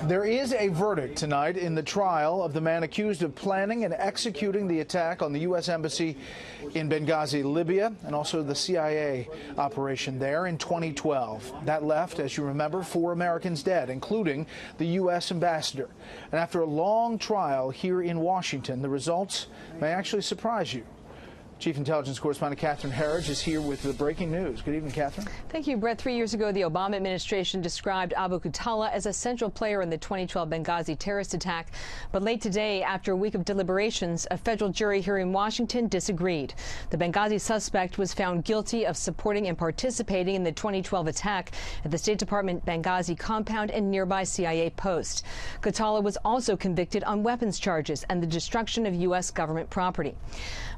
There is a verdict tonight in the trial of the man accused of planning and executing the attack on the U.S. Embassy in Benghazi, Libya, and also the CIA operation there in 2012. That left, as you remember, 4 Americans dead, including the U.S. ambassador. And after a long trial here in Washington, the results may actually surprise you. Chief Intelligence Correspondent Catherine Herridge is here with the breaking news. Good evening, Catherine. Thank you, Brett. 3 years ago, the Obama administration described Abu Khatallah as a central player in the 2012 Benghazi terrorist attack. But late today, after a week of deliberations, a federal jury here in Washington disagreed. The Benghazi suspect was found guilty of supporting and participating in the 2012 attack at the State Department Benghazi compound and nearby CIA post. Khatallah was also convicted on weapons charges and the destruction of U.S. government property.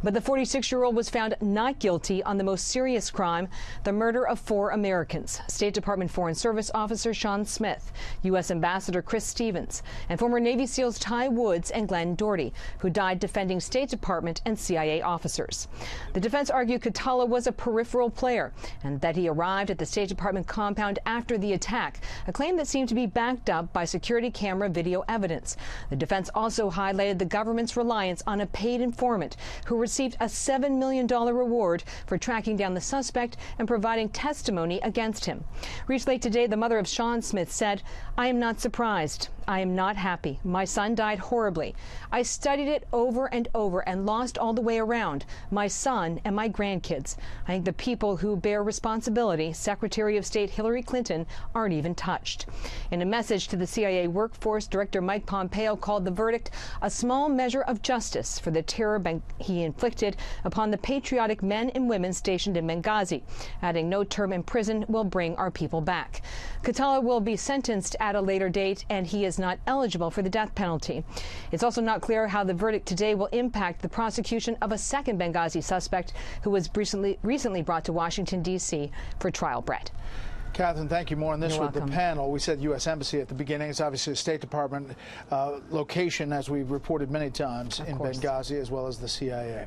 But the 46-year-old was found not guilty on the most serious crime, the murder of 4 Americans: State Department Foreign Service Officer Sean Smith, U.S. Ambassador Chris Stevens, and former Navy SEALs Ty Woods and Glenn Doherty, who died defending State Department and CIA officers. The defense argued Khatallah was a peripheral player and that he arrived at the State Department compound after the attack, a claim that seemed to be backed up by security camera video evidence. The defense also highlighted the government's reliance on a paid informant who received a $7 million reward for tracking down the suspect and providing testimony against him. Reached late today, the mother of Sean Smith said, "I am not surprised. I am not happy. My son died horribly. I studied it over and over and lost all the way around, my son and my grandkids. I think the people who bear responsibility, Secretary of State Hillary Clinton, aren't even touched." In a message to the CIA Workforce, Director Mike Pompeo called the verdict a small measure of justice for the terror he inflicted upon the patriotic men and women stationed in Benghazi, adding no term in prison will bring our people back. Khatallah will be sentenced at a later date, and he is not eligible for the death penalty. It's also not clear how the verdict today will impact the prosecution of a second Benghazi suspect who was recently brought to Washington, D.C. for trial. Brett. Catherine, thank you. More on this You're with welcome. the panel. We said U.S. Embassy at the beginning. It's obviously a State Department location, as we've reported many times, in Benghazi, as well as the CIA.